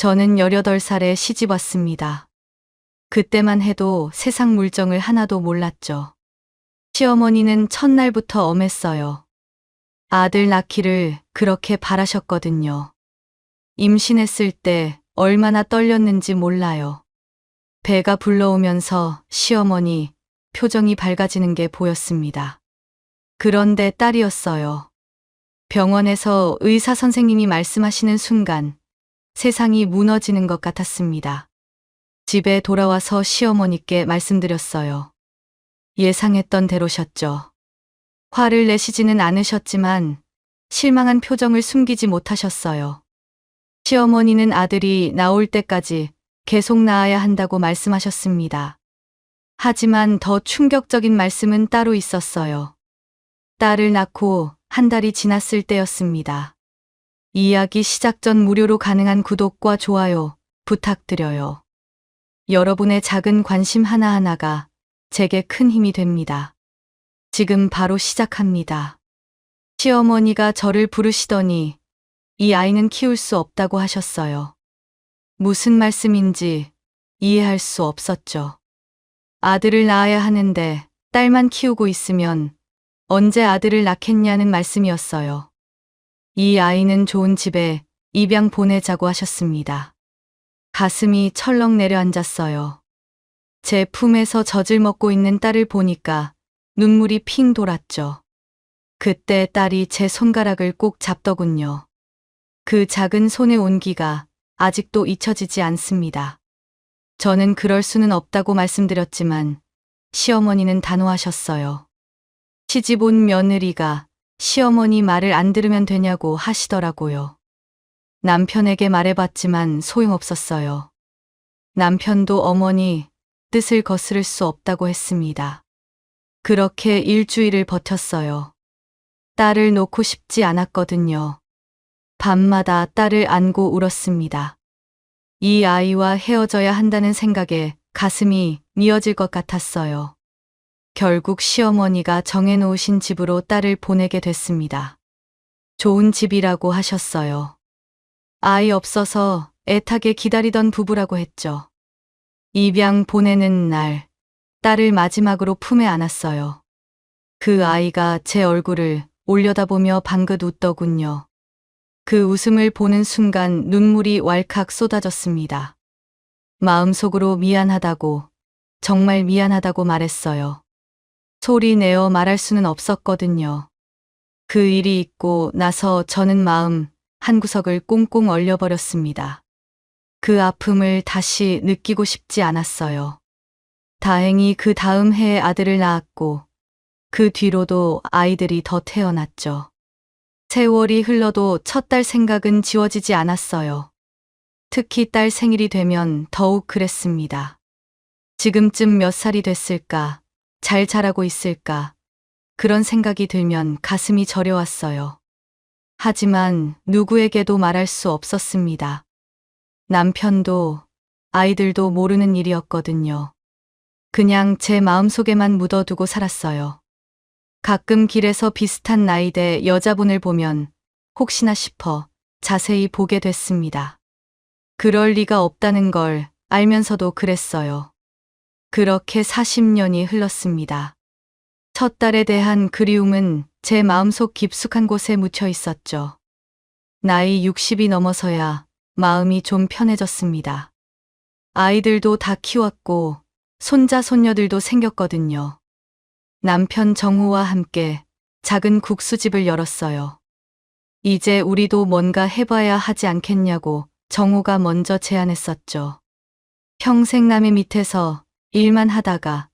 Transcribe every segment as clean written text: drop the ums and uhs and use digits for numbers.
저는 18살에 시집 왔습니다. 그때만 해도 세상 물정을 하나도 몰랐죠. 시어머니는 첫날부터 엄했어요. 아들 낳기를 그렇게 바라셨거든요. 임신했을 때 얼마나 떨렸는지 몰라요. 배가 불러오면서 시어머니 표정이 밝아지는 게 보였습니다. 그런데 딸이었어요. 병원에서 의사 선생님이 말씀하시는 순간 세상이 무너지는 것 같았습니다. 집에 돌아와서 시어머니께 말씀드렸어요. 예상했던 대로셨죠. 화를 내시지는 않으셨지만 실망한 표정을 숨기지 못하셨어요. 시어머니는 아들이 나올 때까지 계속 낳아야 한다고 말씀하셨습니다. 하지만 더 충격적인 말씀은 따로 있었어요. 딸을 낳고 한 달이 지났을 때였습니다. 이야기 시작 전 무료로 가능한 구독과 좋아요 부탁드려요. 여러분의 작은 관심 하나하나가 제게 큰 힘이 됩니다. 지금 바로 시작합니다. 시어머니가 저를 부르시더니 이 아이는 키울 수 없다고 하셨어요. 무슨 말씀인지 이해할 수 없었죠. 아들을 낳아야 하는데 딸만 키우고 있으면 언제 아들을 낳겠냐는 말씀이었어요. 이 아이는 좋은 집에 입양 보내자고 하셨습니다. 가슴이 철렁 내려앉았어요. 제 품에서 젖을 먹고 있는 딸을 보니까 눈물이 핑 돌았죠. 그때 딸이 제 손가락을 꼭 잡더군요. 그 작은 손의 온기가 아직도 잊혀지지 않습니다. 저는 그럴 수는 없다고 말씀드렸지만 시어머니는 단호하셨어요. 시집 온 며느리가 시어머니 말을 안 들으면 되냐고 하시더라고요. 남편에게 말해봤지만 소용없었어요. 남편도 어머니 뜻을 거스를 수 없다고 했습니다. 그렇게 일주일을 버텼어요. 딸을 놓고 싶지 않았거든요. 밤마다 딸을 안고 울었습니다. 이 아이와 헤어져야 한다는 생각에 가슴이 미어질 것 같았어요. 결국 시어머니가 정해놓으신 집으로 딸을 보내게 됐습니다. 좋은 집이라고 하셨어요. 아이 없어서 애타게 기다리던 부부라고 했죠. 입양 보내는 날, 딸을 마지막으로 품에 안았어요. 그 아이가 제 얼굴을 올려다보며 방긋 웃더군요. 그 웃음을 보는 순간 눈물이 왈칵 쏟아졌습니다. 마음속으로 미안하다고, 정말 미안하다고 말했어요. 소리 내어 말할 수는 없었거든요. 그 일이 있고 나서 저는 마음 한구석을 꽁꽁 얼려버렸습니다. 그 아픔을 다시 느끼고 싶지 않았어요. 다행히 그 다음 해에 아들을 낳았고 그 뒤로도 아이들이 더 태어났죠. 세월이 흘러도 첫 딸 생각은 지워지지 않았어요. 특히 딸 생일이 되면 더욱 그랬습니다. 지금쯤 몇 살이 됐을까? 잘 자라고 있을까? 그런 생각이 들면 가슴이 저려왔어요. 하지만 누구에게도 말할 수 없었습니다. 남편도 아이들도 모르는 일이었거든요. 그냥 제 마음속에만 묻어두고 살았어요. 가끔 길에서 비슷한 나이대 여자분을 보면 혹시나 싶어 자세히 보게 됐습니다. 그럴 리가 없다는 걸 알면서도 그랬어요. 그렇게 40년이 흘렀습니다. 첫 딸에 대한 그리움은 제 마음속 깊숙한 곳에 묻혀 있었죠. 나이 60이 넘어서야 마음이 좀 편해졌습니다. 아이들도 다 키웠고 손자 손녀들도 생겼거든요. 남편 정우와 함께 작은 국수집을 열었어요. 이제 우리도 뭔가 해봐야 하지 않겠냐고 정우가 먼저 제안했었죠. 평생 남의 밑에서 일만 하다가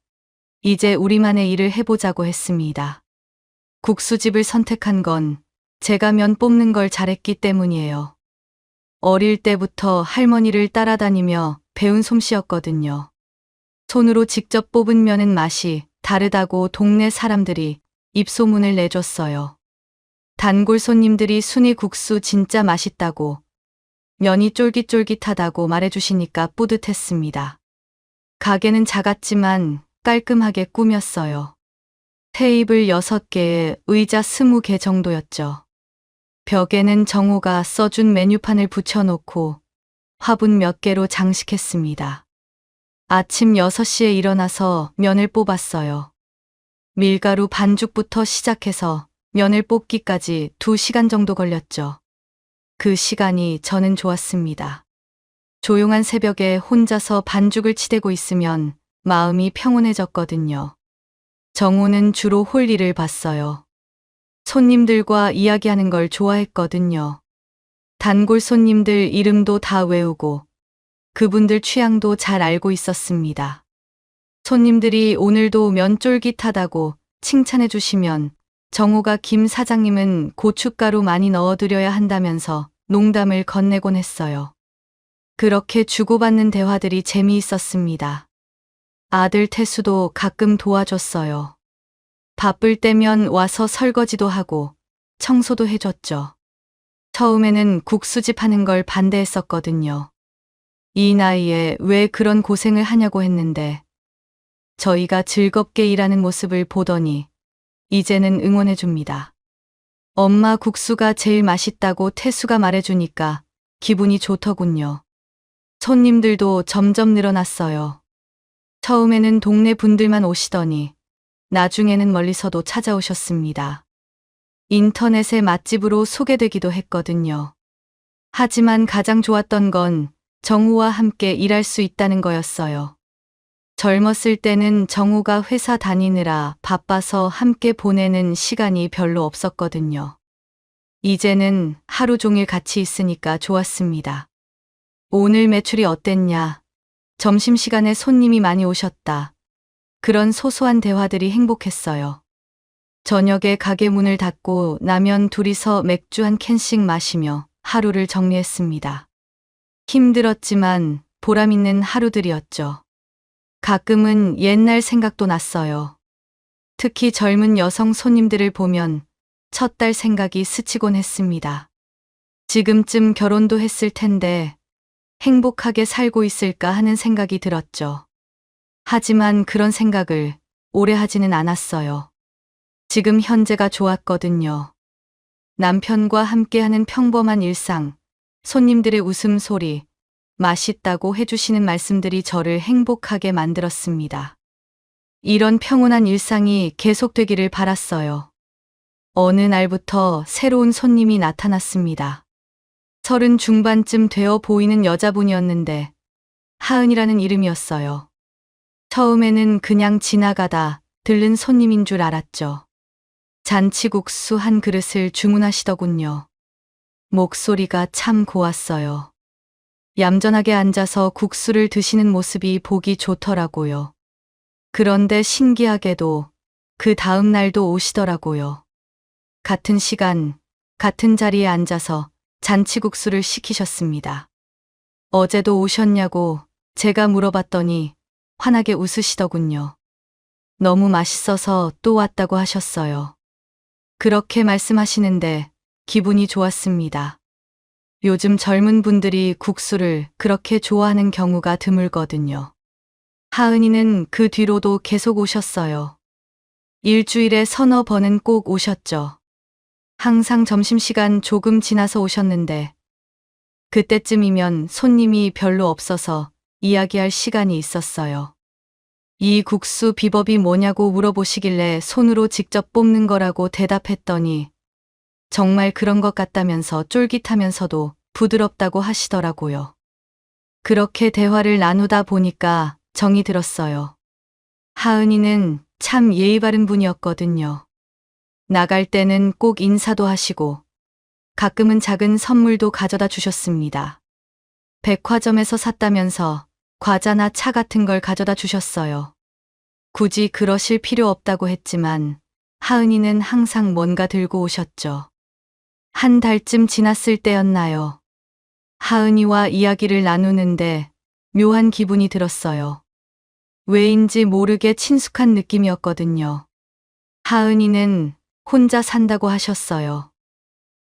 이제 우리만의 일을 해보자고 했습니다. 국수집을 선택한 건 제가 면 뽑는 걸 잘했기 때문이에요. 어릴 때부터 할머니를 따라다니며 배운 솜씨였거든요. 손으로 직접 뽑은 면은 맛이 다르다고 동네 사람들이 입소문을 내줬어요. 단골 손님들이 순이 국수 진짜 맛있다고, 면이 쫄깃쫄깃하다고 말해주시니까 뿌듯했습니다. 가게는 작았지만 깔끔하게 꾸몄어요. 테이블 6개에 의자 20개 정도였죠. 벽에는 정호가 써준 메뉴판을 붙여놓고 화분 몇 개로 장식했습니다. 아침 6시에 일어나서 면을 뽑았어요. 밀가루 반죽부터 시작해서 면을 뽑기까지 2시간 정도 걸렸죠. 그 시간이 저는 좋았습니다. 조용한 새벽에 혼자서 반죽을 치대고 있으면 마음이 평온해졌거든요. 정호는 주로 홀 일을 봤어요. 손님들과 이야기하는 걸 좋아했거든요. 단골 손님들 이름도 다 외우고 그분들 취향도 잘 알고 있었습니다. 손님들이 오늘도 면 쫄깃하다고 칭찬해 주시면 정호가 김 사장님은 고춧가루 많이 넣어드려야 한다면서 농담을 건네곤 했어요. 그렇게 주고받는 대화들이 재미있었습니다. 아들 태수도 가끔 도와줬어요. 바쁠 때면 와서 설거지도 하고 청소도 해줬죠. 처음에는 국수집 하는 걸 반대했었거든요. 이 나이에 왜 그런 고생을 하냐고 했는데 저희가 즐겁게 일하는 모습을 보더니 이제는 응원해줍니다. 엄마 국수가 제일 맛있다고 태수가 말해주니까 기분이 좋더군요. 손님들도 점점 늘어났어요. 처음에는 동네 분들만 오시더니 나중에는 멀리서도 찾아오셨습니다. 인터넷의 맛집으로 소개되기도 했거든요. 하지만 가장 좋았던 건 정우와 함께 일할 수 있다는 거였어요. 젊었을 때는 정우가 회사 다니느라 바빠서 함께 보내는 시간이 별로 없었거든요. 이제는 하루 종일 같이 있으니까 좋았습니다. 오늘 매출이 어땠냐? 점심시간에 손님이 많이 오셨다. 그런 소소한 대화들이 행복했어요. 저녁에 가게 문을 닫고 나면 둘이서 맥주 한 캔씩 마시며 하루를 정리했습니다. 힘들었지만 보람 있는 하루들이었죠. 가끔은 옛날 생각도 났어요. 특히 젊은 여성 손님들을 보면 첫 달 생각이 스치곤 했습니다. 지금쯤 결혼도 했을 텐데 행복하게 살고 있을까 하는 생각이 들었죠. 하지만 그런 생각을 오래 하지는 않았어요. 지금 현재가 좋았거든요. 남편과 함께하는 평범한 일상, 손님들의 웃음소리, 맛있다고 해주시는 말씀들이 저를 행복하게 만들었습니다. 이런 평온한 일상이 계속되기를 바랐어요. 어느 날부터 새로운 손님이 나타났습니다. 30 중반쯤 되어 보이는 여자분이었는데 하은이라는 이름이었어요. 처음에는 그냥 지나가다 들른 손님인 줄 알았죠. 잔치국수 한 그릇을 주문하시더군요. 목소리가 참 고왔어요. 얌전하게 앉아서 국수를 드시는 모습이 보기 좋더라고요. 그런데 신기하게도 그 다음 날도 오시더라고요. 같은 시간, 같은 자리에 앉아서 잔치국수를 시키셨습니다. 어제도 오셨냐고 제가 물어봤더니 환하게 웃으시더군요. 너무 맛있어서 또 왔다고 하셨어요. 그렇게 말씀하시는데 기분이 좋았습니다. 요즘 젊은 분들이 국수를 그렇게 좋아하는 경우가 드물거든요. 하은이는 그 뒤로도 계속 오셨어요. 일주일에 서너 번은 꼭 오셨죠. 항상 점심시간 조금 지나서 오셨는데 그때쯤이면 손님이 별로 없어서 이야기할 시간이 있었어요. 이 국수 비법이 뭐냐고 물어보시길래 손으로 직접 뽑는 거라고 대답했더니 정말 그런 것 같다면서 쫄깃하면서도 부드럽다고 하시더라고요. 그렇게 대화를 나누다 보니까 정이 들었어요. 하은이는 참 예의 바른 분이었거든요. 나갈 때는 꼭 인사도 하시고 가끔은 작은 선물도 가져다 주셨습니다. 백화점에서 샀다면서 과자나 차 같은 걸 가져다 주셨어요. 굳이 그러실 필요 없다고 했지만 하은이는 항상 뭔가 들고 오셨죠. 한 달쯤 지났을 때였나요. 하은이와 이야기를 나누는데 묘한 기분이 들었어요. 왜인지 모르게 친숙한 느낌이었거든요. 하은이는 혼자 산다고 하셨어요.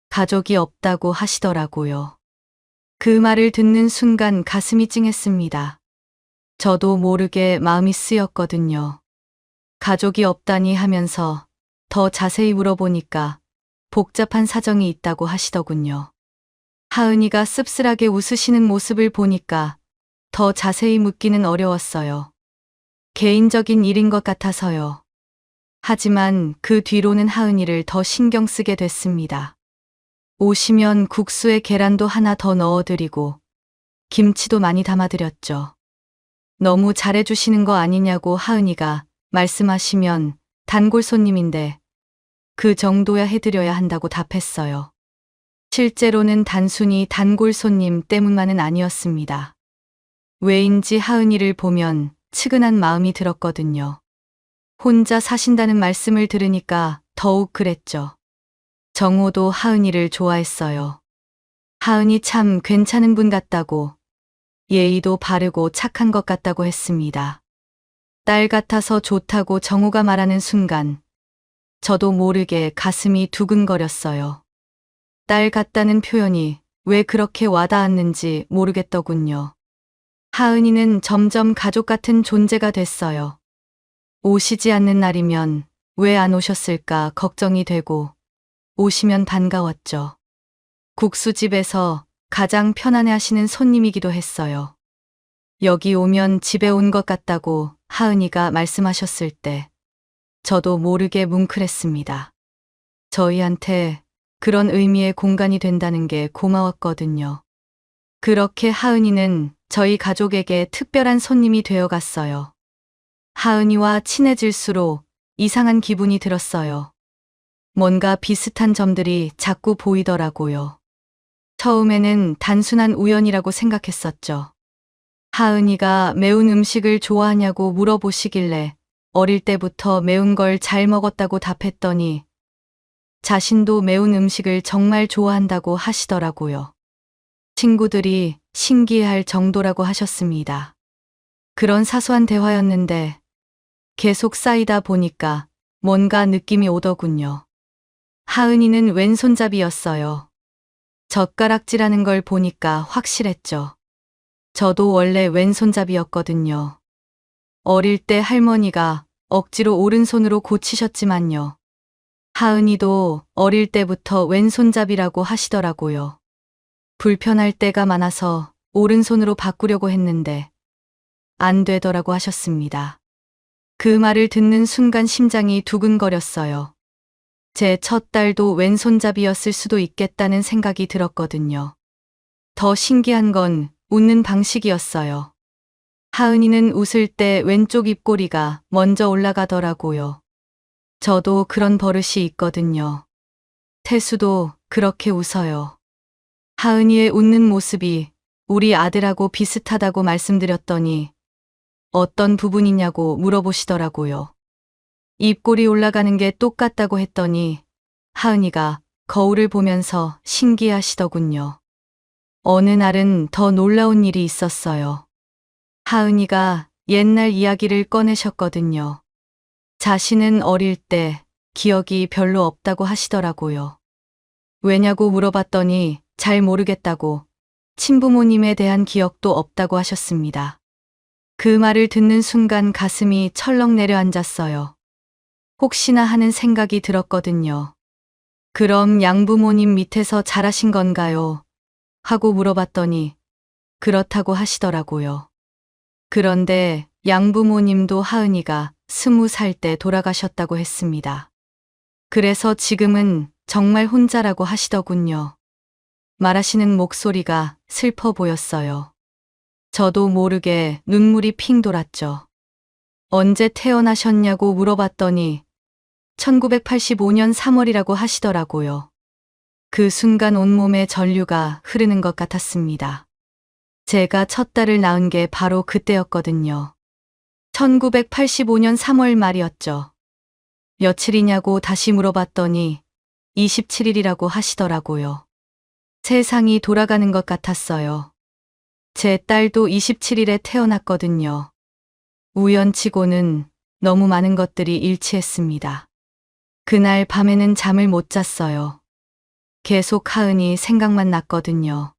가족이 없다고 하시더라고요. 그 말을 듣는 순간 가슴이 찡했습니다. 저도 모르게 마음이 쓰였거든요. 가족이 없다니 하면서 더 자세히 물어보니까 복잡한 사정이 있다고 하시더군요. 하은이가 씁쓸하게 웃으시는 모습을 보니까 더 자세히 묻기는 어려웠어요. 개인적인 일인 것 같아서요. 하지만 그 뒤로는 하은이를 더 신경 쓰게 됐습니다. 오시면 국수에 계란도 하나 더 넣어드리고 김치도 많이 담아드렸죠. 너무 잘해주시는 거 아니냐고 하은이가 말씀하시면 단골 손님인데 그 정도야 해드려야 한다고 답했어요. 실제로는 단순히 단골 손님 때문만은 아니었습니다. 왜인지 하은이를 보면 측은한 마음이 들었거든요. 혼자 사신다는 말씀을 들으니까 더욱 그랬죠. 정호도 하은이를 좋아했어요. 하은이 참 괜찮은 분 같다고, 예의도 바르고 착한 것 같다고 했습니다. 딸 같아서 좋다고 정호가 말하는 순간 저도 모르게 가슴이 두근거렸어요. 딸 같다는 표현이 왜 그렇게 와닿았는지 모르겠더군요. 하은이는 점점 가족 같은 존재가 됐어요. 오시지 않는 날이면 왜 안 오셨을까 걱정이 되고 오시면 반가웠죠. 국수집에서 가장 편안해 하시는 손님이기도 했어요. 여기 오면 집에 온 것 같다고 하은이가 말씀하셨을 때 저도 모르게 뭉클했습니다. 저희한테 그런 의미의 공간이 된다는 게 고마웠거든요. 그렇게 하은이는 저희 가족에게 특별한 손님이 되어 갔어요. 하은이와 친해질수록 이상한 기분이 들었어요. 뭔가 비슷한 점들이 자꾸 보이더라고요. 처음에는 단순한 우연이라고 생각했었죠. 하은이가 매운 음식을 좋아하냐고 물어보시길래 어릴 때부터 매운 걸 잘 먹었다고 답했더니 자신도 매운 음식을 정말 좋아한다고 하시더라고요. 친구들이 신기해할 정도라고 하셨습니다. 그런 사소한 대화였는데 계속 쌓이다 보니까 뭔가 느낌이 오더군요. 하은이는 왼손잡이였어요. 젓가락질하는 걸 보니까 확실했죠. 저도 원래 왼손잡이였거든요. 어릴 때 할머니가 억지로 오른손으로 고치셨지만요. 하은이도 어릴 때부터 왼손잡이라고 하시더라고요. 불편할 때가 많아서 오른손으로 바꾸려고 했는데 안 되더라고 하셨습니다. 그 말을 듣는 순간 심장이 두근거렸어요. 제 첫 딸도 왼손잡이였을 수도 있겠다는 생각이 들었거든요. 더 신기한 건 웃는 방식이었어요. 하은이는 웃을 때 왼쪽 입꼬리가 먼저 올라가더라고요. 저도 그런 버릇이 있거든요. 태수도 그렇게 웃어요. 하은이의 웃는 모습이 우리 아들하고 비슷하다고 말씀드렸더니 어떤 부분이냐고 물어보시더라고요. 입꼬리 올라가는 게 똑같다고 했더니 하은이가 거울을 보면서 신기해하시더군요. 어느 날은 더 놀라운 일이 있었어요. 하은이가 옛날 이야기를 꺼내셨거든요. 자신은 어릴 때 기억이 별로 없다고 하시더라고요. 왜냐고 물어봤더니 잘 모르겠다고, 친부모님에 대한 기억도 없다고 하셨습니다. 그 말을 듣는 순간 가슴이 철렁 내려앉았어요. 혹시나 하는 생각이 들었거든요. 그럼 양부모님 밑에서 자라신 건가요? 하고 물어봤더니 그렇다고 하시더라고요. 그런데 양부모님도 하은이가 20살 때 돌아가셨다고 했습니다. 그래서 지금은 정말 혼자라고 하시더군요. 말하시는 목소리가 슬퍼 보였어요. 저도 모르게 눈물이 핑 돌았죠. 언제 태어나셨냐고 물어봤더니 1985년 3월이라고 하시더라고요. 그 순간 온몸에 전류가 흐르는 것 같았습니다. 제가 첫 딸을 낳은 게 바로 그때였거든요. 1985년 3월 말이었죠. 며칠이냐고 다시 물어봤더니 27일이라고 하시더라고요. 세상이 돌아가는 것 같았어요. 제 딸도 27일에 태어났거든요. 우연치고는 너무 많은 것들이 일치했습니다. 그날 밤에는 잠을 못 잤어요. 계속 하은이 생각만 났거든요.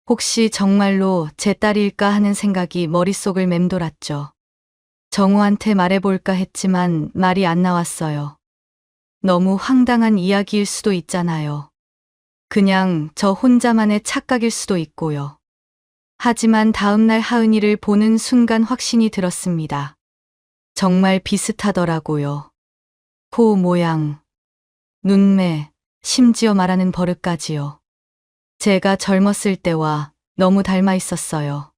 혹시 정말로 제 딸일까 하는 생각이 머릿속을 맴돌았죠. 정우한테 말해볼까 했지만 말이 안 나왔어요. 너무 황당한 이야기일 수도 있잖아요. 그냥 저 혼자만의 착각일 수도 있고요. 하지만 다음날 하은이를 보는 순간 확신이 들었습니다. 정말 비슷하더라고요. 코 모양, 눈매, 심지어 말하는 버릇까지요. 제가 젊었을 때와 너무 닮아 있었어요.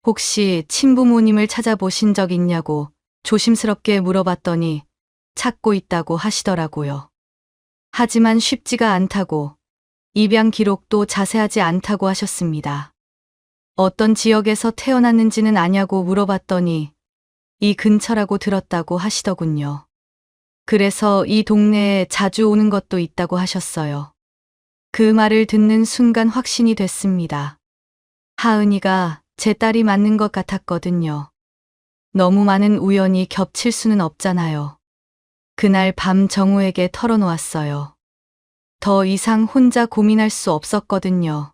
혹시 친부모님을 찾아보신 적 있냐고 조심스럽게 물어봤더니 찾고 있다고 하시더라고요. 하지만 쉽지가 않다고, 입양 기록도 자세하지 않다고 하셨습니다. 어떤 지역에서 태어났는지는 아냐고 물어봤더니 이 근처라고 들었다고 하시더군요. 그래서 이 동네에 자주 오는 것도 있다고 하셨어요. 그 말을 듣는 순간 확신이 됐습니다. 하은이가 제 딸이 맞는 것 같았거든요. 너무 많은 우연이 겹칠 수는 없잖아요. 그날 밤 정우에게 털어놓았어요. 더 이상 혼자 고민할 수 없었거든요.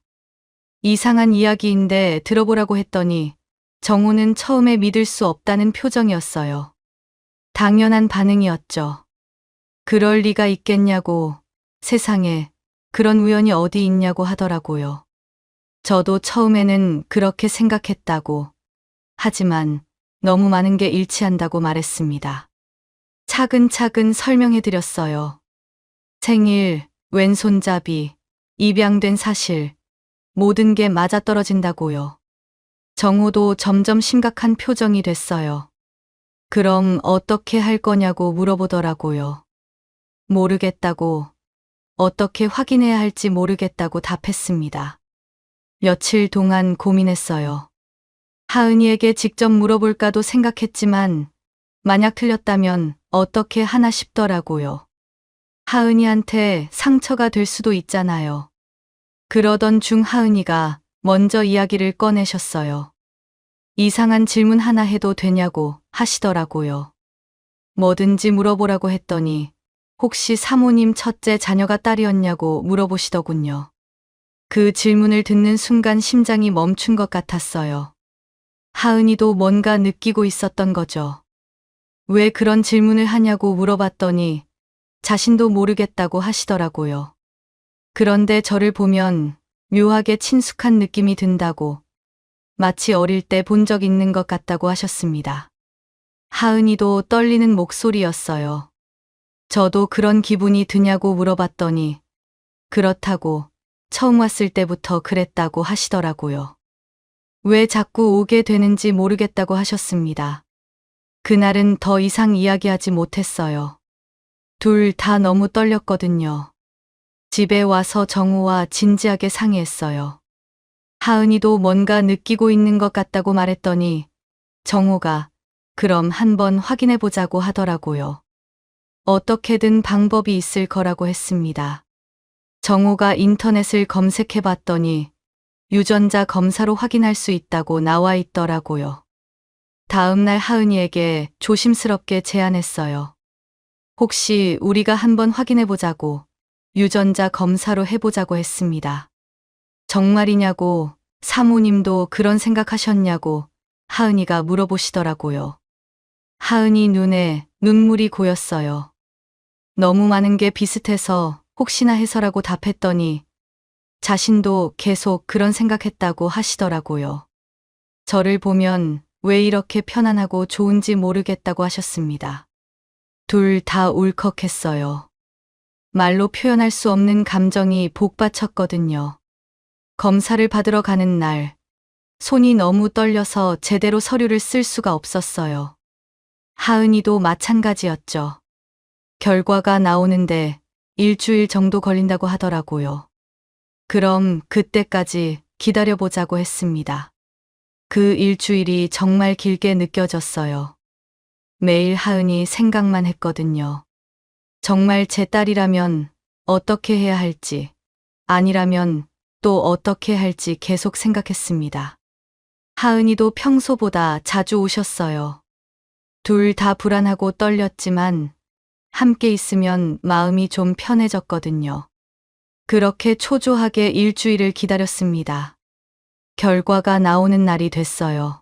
이상한 이야기인데 들어보라고 했더니 정우는 처음에 믿을 수 없다는 표정이었어요. 당연한 반응이었죠. 그럴 리가 있겠냐고, 세상에 그런 우연이 어디 있냐고 하더라고요. 저도 처음에는 그렇게 생각했다고, 하지만 너무 많은 게 일치한다고 말했습니다. 차근차근 설명해드렸어요. 생일, 왼손잡이, 입양된 사실, 모든 게 맞아떨어진다고요. 정호도 점점 심각한 표정이 됐어요. 그럼 어떻게 할 거냐고 물어보더라고요. 모르겠다고, 어떻게 확인해야 할지 모르겠다고 답했습니다. 며칠 동안 고민했어요. 하은이에게 직접 물어볼까도 생각했지만 만약 틀렸다면 어떻게 하나 싶더라고요. 하은이한테 상처가 될 수도 있잖아요. 그러던 중 하은이가 먼저 이야기를 꺼내셨어요. 이상한 질문 하나 해도 되냐고 하시더라고요. 뭐든지 물어보라고 했더니 혹시 사모님 첫째 자녀가 딸이었냐고 물어보시더군요. 그 질문을 듣는 순간 심장이 멈춘 것 같았어요. 하은이도 뭔가 느끼고 있었던 거죠. 왜 그런 질문을 하냐고 물어봤더니 자신도 모르겠다고 하시더라고요. 그런데 저를 보면 묘하게 친숙한 느낌이 든다고, 마치 어릴 때 본 적 있는 것 같다고 하셨습니다. 하은이도 떨리는 목소리였어요. 저도 그런 기분이 드냐고 물어봤더니 그렇다고, 처음 왔을 때부터 그랬다고 하시더라고요. 왜 자꾸 오게 되는지 모르겠다고 하셨습니다. 그날은 더 이상 이야기하지 못했어요. 둘 다 너무 떨렸거든요. 집에 와서 정우와 진지하게 상의했어요. 하은이도 뭔가 느끼고 있는 것 같다고 말했더니 정우가 그럼 한번 확인해 보자고 하더라고요. 어떻게든 방법이 있을 거라고 했습니다. 정우가 인터넷을 검색해 봤더니 유전자 검사로 확인할 수 있다고 나와 있더라고요. 다음날 하은이에게 조심스럽게 제안했어요. 혹시 우리가 한번 확인해 보자고, 유전자 검사로 해보자고 했습니다. 정말이냐고, 사모님도 그런 생각하셨냐고 하은이가 물어보시더라고요. 하은이 눈에 눈물이 고였어요. 너무 많은 게 비슷해서 혹시나 해서라고 답했더니 자신도 계속 그런 생각했다고 하시더라고요. 저를 보면 왜 이렇게 편안하고 좋은지 모르겠다고 하셨습니다. 둘 다 울컥했어요. 말로 표현할 수 없는 감정이 복받쳤거든요. 검사를 받으러 가는 날, 손이 너무 떨려서 제대로 서류를 쓸 수가 없었어요. 하은이도 마찬가지였죠. 결과가 나오는데 일주일 정도 걸린다고 하더라고요. 그럼 그때까지 기다려보자고 했습니다. 그 일주일이 정말 길게 느껴졌어요. 매일 하은이 생각만 했거든요. 정말 제 딸이라면 어떻게 해야 할지, 아니라면 또 어떻게 할지 계속 생각했습니다. 하은이도 평소보다 자주 오셨어요. 둘 다 불안하고 떨렸지만 함께 있으면 마음이 좀 편해졌거든요. 그렇게 초조하게 일주일을 기다렸습니다. 결과가 나오는 날이 됐어요.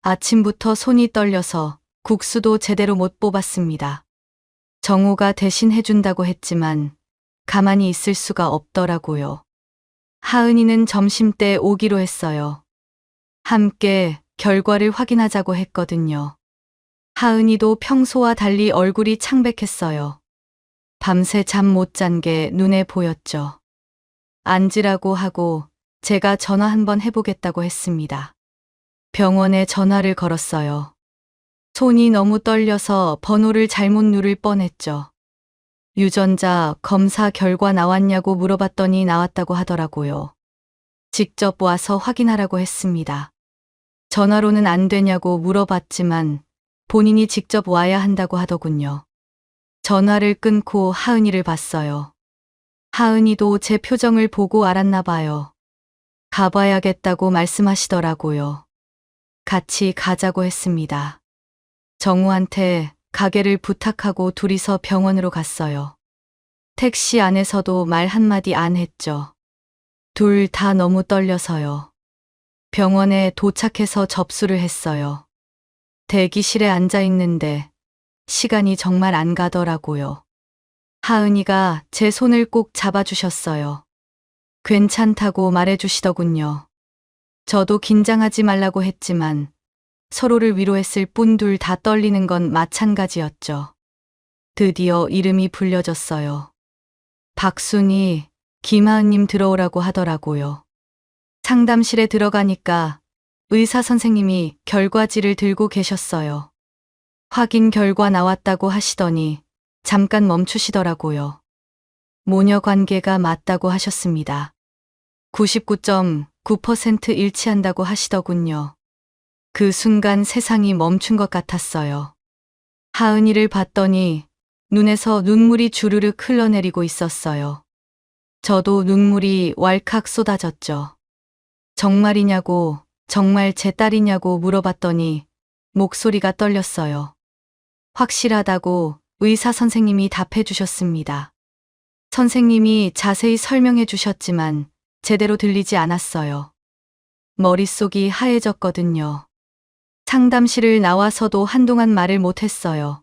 아침부터 손이 떨려서 국수도 제대로 못 뽑았습니다. 정호가 대신 해준다고 했지만 가만히 있을 수가 없더라고요. 하은이는 점심때 오기로 했어요. 함께 결과를 확인하자고 했거든요. 하은이도 평소와 달리 얼굴이 창백했어요. 밤새 잠 못 잔 게 눈에 보였죠. 앉으라고 하고 제가 전화 한번 해보겠다고 했습니다. 병원에 전화를 걸었어요. 손이 너무 떨려서 번호를 잘못 누를 뻔했죠. 유전자 검사 결과 나왔냐고 물어봤더니 나왔다고 하더라고요. 직접 와서 확인하라고 했습니다. 전화로는 안 되냐고 물어봤지만 본인이 직접 와야 한다고 하더군요. 전화를 끊고 하은이를 봤어요. 하은이도 제 표정을 보고 알았나 봐요. 가봐야겠다고 말씀하시더라고요. 같이 가자고 했습니다. 정우한테 가게를 부탁하고 둘이서 병원으로 갔어요. 택시 안에서도 말 한마디 안 했죠. 둘 다 너무 떨려서요. 병원에 도착해서 접수를 했어요. 대기실에 앉아 있는데 시간이 정말 안 가더라고요. 하은이가 제 손을 꼭 잡아주셨어요. 괜찮다고 말해주시더군요. 저도 긴장하지 말라고 했지만 서로를 위로했을 뿐 둘 다 떨리는 건 마찬가지였죠. 드디어 이름이 불려졌어요. 박순희, 김하은님 들어오라고 하더라고요. 상담실에 들어가니까 의사 선생님이 결과지를 들고 계셨어요. 확인 결과 나왔다고 하시더니 잠깐 멈추시더라고요. 모녀 관계가 맞다고 하셨습니다. 99.9% 일치한다고 하시더군요. 그 순간 세상이 멈춘 것 같았어요. 하은이를 봤더니 눈에서 눈물이 주르륵 흘러내리고 있었어요. 저도 눈물이 왈칵 쏟아졌죠. 정말이냐고, 정말 제 딸이냐고 물어봤더니 목소리가 떨렸어요. 확실하다고 의사 선생님이 답해 주셨습니다. 선생님이 자세히 설명해 주셨지만 제대로 들리지 않았어요. 머릿속이 하얘졌거든요. 상담실을 나와서도 한동안 말을 못했어요.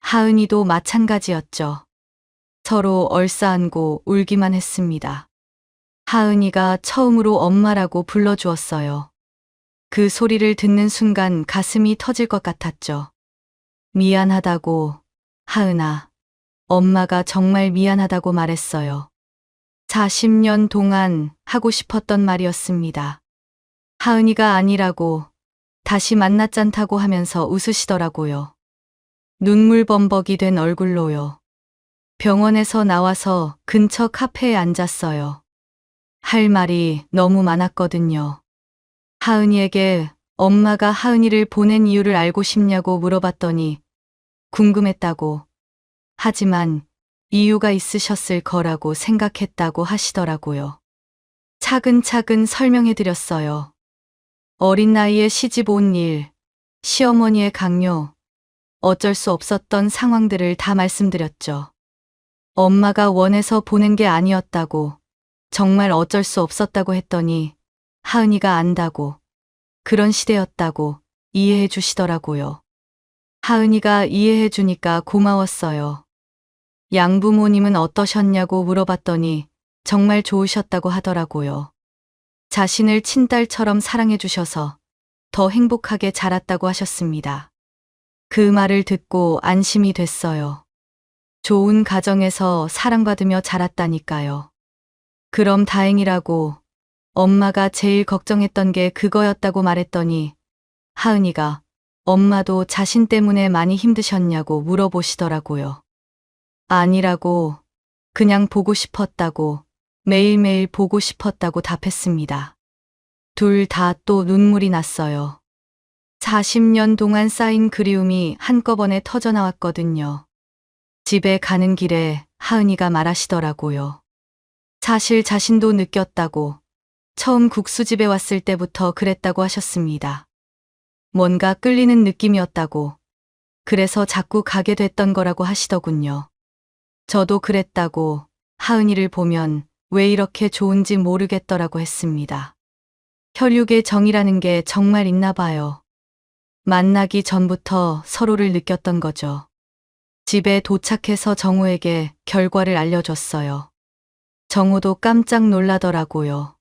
하은이도 마찬가지였죠. 서로 얼싸안고 울기만 했습니다. 하은이가 처음으로 엄마라고 불러주었어요. 그 소리를 듣는 순간 가슴이 터질 것 같았죠. 미안하다고, 하은아. 엄마가 정말 미안하다고 말했어요. 40년 동안 하고 싶었던 말이었습니다. 하은이가 아니라고 다시 만났잖다고 하면서 웃으시더라고요. 눈물 범벅이 된 얼굴로요. 병원에서 나와서 근처 카페에 앉았어요. 할 말이 너무 많았거든요. 하은이에게 엄마가 하은이를 보낸 이유를 알고 싶냐고 물어봤더니 궁금했다고, 하지만 이유가 있으셨을 거라고 생각했다고 하시더라고요. 차근차근 설명해드렸어요. 어린 나이에 시집 온 일, 시어머니의 강요, 어쩔 수 없었던 상황들을 다 말씀드렸죠. 엄마가 원해서 보낸 게 아니었다고, 정말 어쩔 수 없었다고 했더니 하은이가 안다고, 그런 시대였다고 이해해 주시더라고요. 하은이가 이해해 주니까 고마웠어요. 양부모님은 어떠셨냐고 물어봤더니 정말 좋으셨다고 하더라고요. 자신을 친딸처럼 사랑해 주셔서 더 행복하게 자랐다고 하셨습니다. 그 말을 듣고 안심이 됐어요. 좋은 가정에서 사랑받으며 자랐다니까요. 그럼 다행이라고, 엄마가 제일 걱정했던 게 그거였다고 말했더니 하은이가 엄마도 자신 때문에 많이 힘드셨냐고 물어보시더라고요. 아니라고, 그냥 보고 싶었다고, 매일매일 보고 싶었다고 답했습니다. 둘 다 또 눈물이 났어요. 40년 동안 쌓인 그리움이 한꺼번에 터져나왔거든요. 집에 가는 길에 하은이가 말하시더라고요. 사실 자신도 느꼈다고, 처음 국수집에 왔을 때부터 그랬다고 하셨습니다. 뭔가 끌리는 느낌이었다고, 그래서 자꾸 가게 됐던 거라고 하시더군요. 저도 그랬다고, 하은이를 보면 왜 이렇게 좋은지 모르겠더라고 했습니다. 혈육의 정이라는 게 정말 있나 봐요. 만나기 전부터 서로를 느꼈던 거죠. 집에 도착해서 정우에게 결과를 알려줬어요. 정우도 깜짝 놀라더라고요.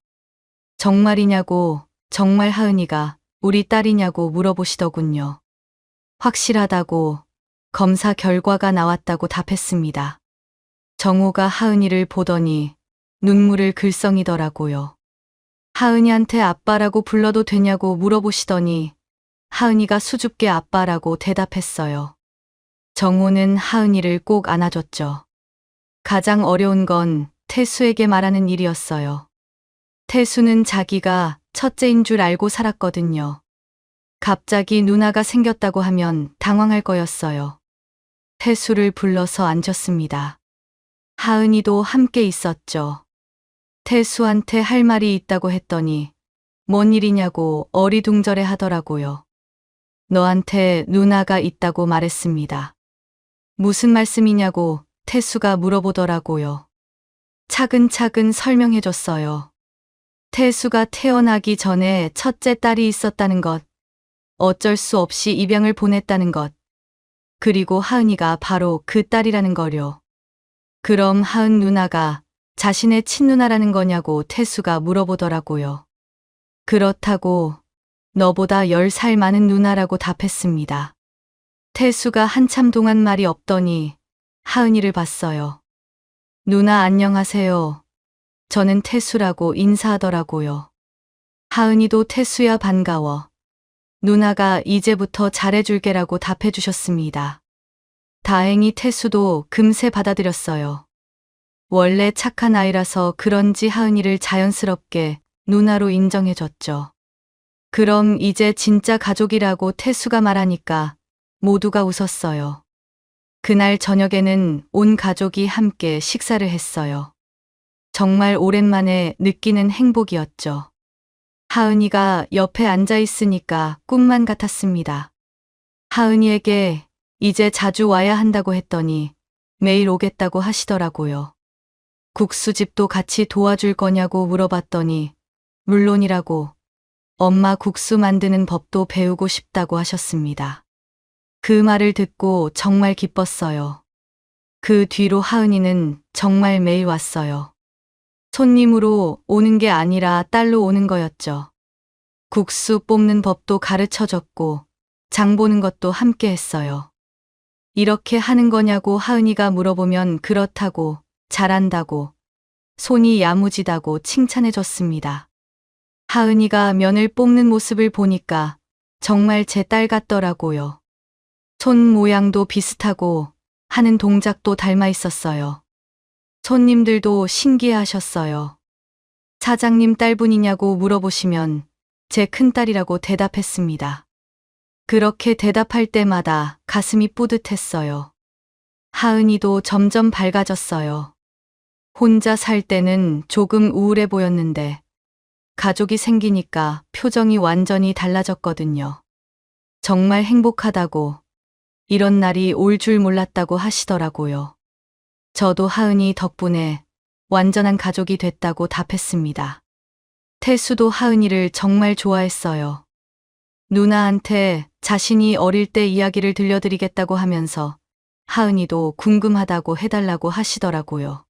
정말이냐고, 정말 하은이가 우리 딸이냐고 물어보시더군요. 확실하다고, 검사 결과가 나왔다고 답했습니다. 정우가 하은이를 보더니 눈물을 글썽이더라고요. 하은이한테 아빠라고 불러도 되냐고 물어보시더니 하은이가 수줍게 아빠라고 대답했어요. 정우는 하은이를 꼭 안아줬죠. 가장 어려운 건 태수에게 말하는 일이었어요. 태수는 자기가 첫째인 줄 알고 살았거든요. 갑자기 누나가 생겼다고 하면 당황할 거였어요. 태수를 불러서 앉혔습니다. 하은이도 함께 있었죠. 태수한테 할 말이 있다고 했더니 뭔 일이냐고 어리둥절해 하더라고요. 너한테 누나가 있다고 말했습니다. 무슨 말씀이냐고 태수가 물어보더라고요. 차근차근 설명해줬어요. 태수가 태어나기 전에 첫째 딸이 있었다는 것, 어쩔 수 없이 입양을 보냈다는 것, 그리고 하은이가 바로 그 딸이라는 거요. 그럼 하은 누나가 자신의 친누나라는 거냐고 태수가 물어보더라고요. 그렇다고 너보다 10살 많은 누나라고 답했습니다. 태수가 한참 동안 말이 없더니 하은이를 봤어요. 누나 안녕하세요. 저는 태수라고 인사하더라고요. 하은이도 태수야 반가워. 누나가 이제부터 잘해줄게라고 답해주셨습니다. 다행히 태수도 금세 받아들였어요. 원래 착한 아이라서 그런지 하은이를 자연스럽게 누나로 인정해줬죠. 그럼 이제 진짜 가족이라고 태수가 말하니까 모두가 웃었어요. 그날 저녁에는 온 가족이 함께 식사를 했어요. 정말 오랜만에 느끼는 행복이었죠. 하은이가 옆에 앉아 있으니까 꿈만 같았습니다. 하은이에게 이제 자주 와야 한다고 했더니 매일 오겠다고 하시더라고요. 국수집도 같이 도와줄 거냐고 물어봤더니 물론이라고 엄마 국수 만드는 법도 배우고 싶다고 하셨습니다. 그 말을 듣고 정말 기뻤어요. 그 뒤로 하은이는 정말 매일 왔어요. 손님으로 오는 게 아니라 딸로 오는 거였죠. 국수 뽑는 법도 가르쳐줬고 장 보는 것도 함께 했어요. 이렇게 하는 거냐고 하은이가 물어보면 그렇다고, 잘한다고, 손이 야무지다고 칭찬해줬습니다. 하은이가 면을 뽑는 모습을 보니까 정말 제 딸 같더라고요. 손 모양도 비슷하고 하는 동작도 닮아 있었어요. 손님들도 신기해하셨어요. 사장님 딸분이냐고 물어보시면 제 큰딸이라고 대답했습니다. 그렇게 대답할 때마다 가슴이 뿌듯했어요. 하은이도 점점 밝아졌어요. 혼자 살 때는 조금 우울해 보였는데 가족이 생기니까 표정이 완전히 달라졌거든요. 정말 행복하다고, 이런 날이 올 줄 몰랐다고 하시더라고요. 저도 하은이 덕분에 완전한 가족이 됐다고 답했습니다. 태수도 하은이를 정말 좋아했어요. 누나한테 자신이 어릴 때 이야기를 들려드리겠다고 하면서 하은이도 궁금하다고 해달라고 하시더라고요.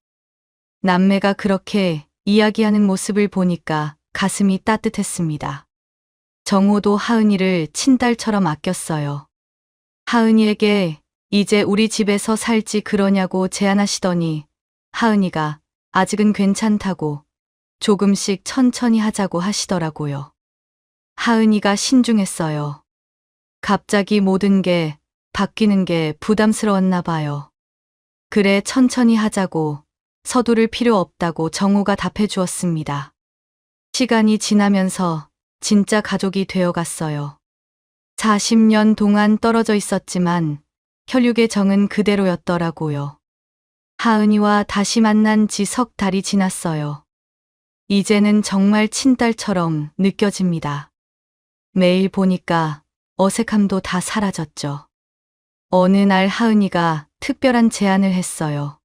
남매가 그렇게 이야기하는 모습을 보니까 가슴이 따뜻했습니다. 정호도 하은이를 친딸처럼 아꼈어요. 하은이에게 이제 우리 집에서 살지 그러냐고 제안하시더니 하은이가 아직은 괜찮다고 조금씩 천천히 하자고 하시더라고요. 하은이가 신중했어요. 갑자기 모든 게 바뀌는 게 부담스러웠나 봐요. 그래 천천히 하자고, 서두를 필요 없다고 정우가 답해 주었습니다. 시간이 지나면서 진짜 가족이 되어갔어요. 40년 동안 떨어져 있었지만 혈육의 정은 그대로였더라고요. 하은이와 다시 만난 지 석 달이 지났어요. 이제는 정말 친딸처럼 느껴집니다. 매일 보니까 어색함도 다 사라졌죠. 어느 날 하은이가 특별한 제안을 했어요.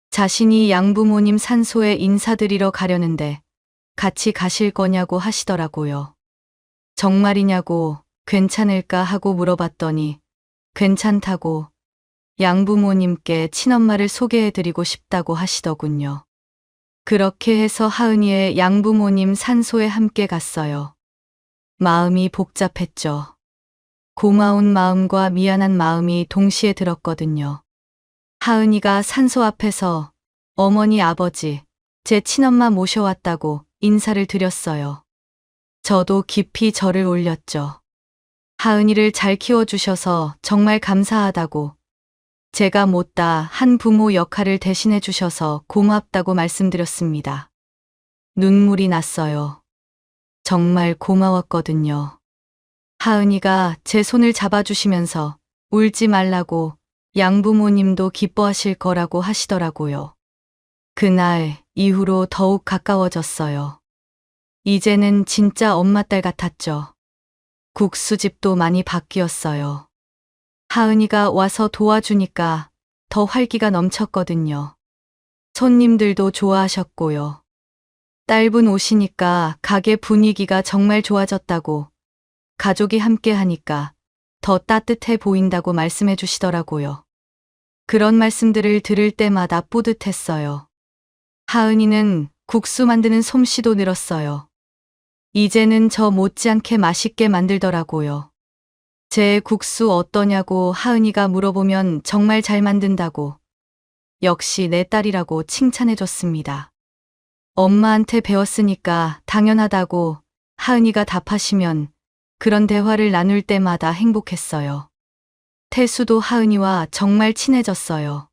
자신이 양부모님 산소에 인사드리러 가려는데 같이 가실 거냐고 하시더라고요. 정말이냐고 괜찮을까 하고 물어봤더니 괜찮다고 양부모님께 친엄마를 소개해드리고 싶다고 하시더군요. 그렇게 해서 하은이의 양부모님 산소에 함께 갔어요. 마음이 복잡했죠. 고마운 마음과 미안한 마음이 동시에 들었거든요. 하은이가 산소 앞에서 어머니, 아버지, 제 친엄마 모셔왔다고 인사를 드렸어요. 저도 깊이 절을 올렸죠. 하은이를 잘 키워주셔서 정말 감사하다고, 제가 못다 한 부모 역할을 대신해 주셔서 고맙다고 말씀드렸습니다. 눈물이 났어요. 정말 고마웠거든요. 하은이가 제 손을 잡아주시면서 울지 말라고, 양부모님도 기뻐하실 거라고 하시더라고요. 그날 이후로 더욱 가까워졌어요. 이제는 진짜 엄마 딸 같았죠. 국수집도 많이 바뀌었어요. 하은이가 와서 도와주니까 더 활기가 넘쳤거든요. 손님들도 좋아하셨고요. 딸분 오시니까 가게 분위기가 정말 좋아졌다고, 가족이 함께 하니까 더 따뜻해 보인다고 말씀해 주시더라고요. 그런 말씀들을 들을 때마다 뿌듯했어요. 하은이는 국수 만드는 솜씨도 늘었어요. 이제는 저 못지않게 맛있게 만들더라고요. 제 국수 어떠냐고 하은이가 물어보면 정말 잘 만든다고, 역시 내 딸이라고 칭찬해 줬습니다. 엄마한테 배웠으니까 당연하다고 하은이가 답하시면 그런 대화를 나눌 때마다 행복했어요. 태수도 하은이와 정말 친해졌어요.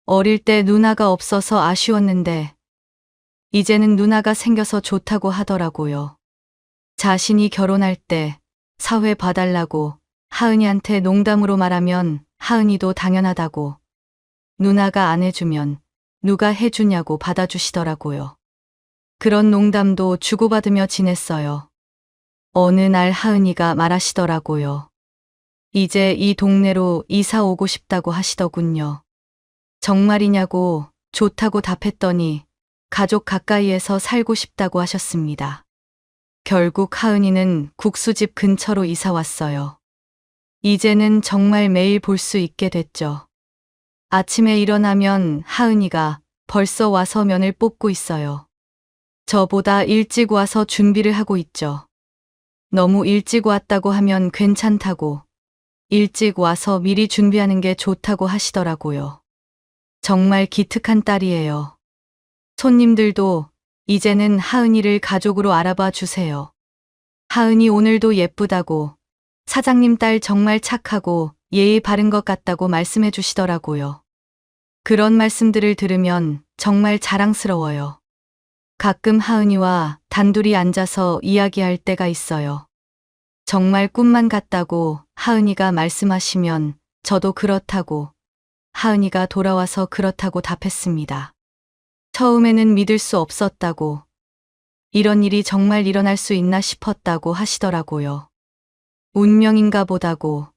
어릴 때 누나가 없어서 아쉬웠는데 이제는 누나가 생겨서 좋다고 하더라고요. 자신이 결혼할 때 사회 봐달라고 하은이한테 농담으로 말하면 하은이도 당연하다고, 누나가 안 해주면 누가 해주냐고 받아주시더라고요. 그런 농담도 주고받으며 지냈어요. 어느 날 하은이가 말하시더라고요. 이제 이 동네로 이사 오고 싶다고 하시더군요. 정말이냐고 좋다고 답했더니 가족 가까이에서 살고 싶다고 하셨습니다. 결국 하은이는 국수집 근처로 이사 왔어요. 이제는 정말 매일 볼 수 있게 됐죠. 아침에 일어나면 하은이가 벌써 와서 면을 뽑고 있어요. 저보다 일찍 와서 준비를 하고 있죠. 너무 일찍 왔다고 하면 괜찮다고, 일찍 와서 미리 준비하는 게 좋다고 하시더라고요. 정말 기특한 딸이에요. 손님들도 이제는 하은이를 가족으로 알아봐 주세요. 하은이 오늘도 예쁘다고, 사장님 딸 정말 착하고 예의 바른 것 같다고 말씀해 주시더라고요. 그런 말씀들을 들으면 정말 자랑스러워요. 가끔 하은이와 단둘이 앉아서 이야기할 때가 있어요. 정말 꿈만 같다고 하은이가 말씀하시면 저도 그렇다고, 하은이가 돌아와서 그렇다고 답했습니다. 처음에는 믿을 수 없었다고, 이런 일이 정말 일어날 수 있나 싶었다고 하시더라고요. 운명인가 보다고,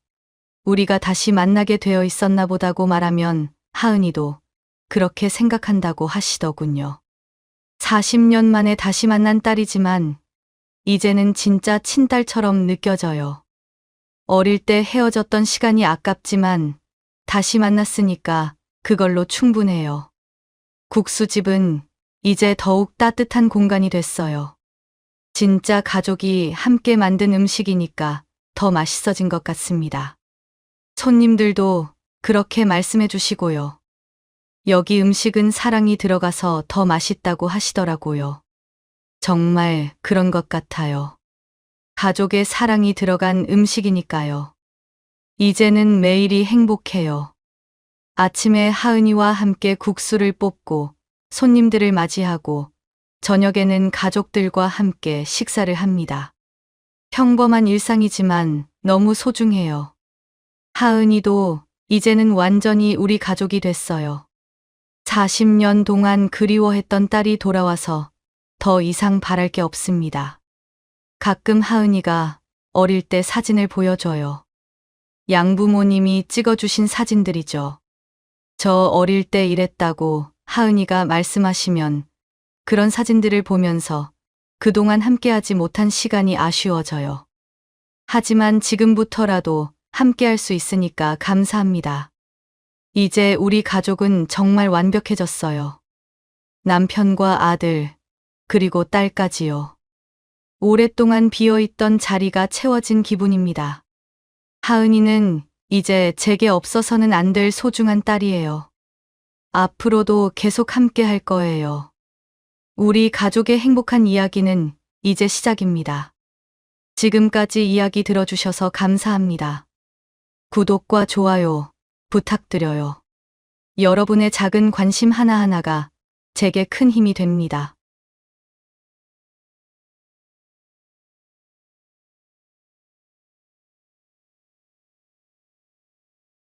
우리가 다시 만나게 되어 있었나 보다고 말하면 하은이도 그렇게 생각한다고 하시더군요. 40년 만에 다시 만난 딸이지만 이제는 진짜 친딸처럼 느껴져요. 어릴 때 헤어졌던 시간이 아깝지만 다시 만났으니까 그걸로 충분해요. 국수집은 이제 더욱 따뜻한 공간이 됐어요. 진짜 가족이 함께 만든 음식이니까 더 맛있어진 것 같습니다. 손님들도 그렇게 말씀해 주시고요. 여기 음식은 사랑이 들어가서 더 맛있다고 하시더라고요. 정말 그런 것 같아요. 가족의 사랑이 들어간 음식이니까요. 이제는 매일이 행복해요. 아침에 하은이와 함께 국수를 뽑고 손님들을 맞이하고 저녁에는 가족들과 함께 식사를 합니다. 평범한 일상이지만 너무 소중해요. 하은이도 이제는 완전히 우리 가족이 됐어요. 40년 동안 그리워했던 딸이 돌아와서 더 이상 바랄 게 없습니다. 가끔 하은이가 어릴 때 사진을 보여줘요. 양부모님이 찍어주신 사진들이죠. 저 어릴 때 이랬다고 하은이가 말씀하시면 그런 사진들을 보면서 그동안 함께하지 못한 시간이 아쉬워져요. 하지만 지금부터라도 함께할 수 있으니까 감사합니다. 이제 우리 가족은 정말 완벽해졌어요. 남편과 아들, 그리고 딸까지요. 오랫동안 비어있던 자리가 채워진 기분입니다. 하은이는 이제 제게 없어서는 안 될 소중한 딸이에요. 앞으로도 계속 함께 할 거예요. 우리 가족의 행복한 이야기는 이제 시작입니다. 지금까지 이야기 들어주셔서 감사합니다. 구독과 좋아요 부탁드려요. 여러분의 작은 관심 하나하나가 제게 큰 힘이 됩니다.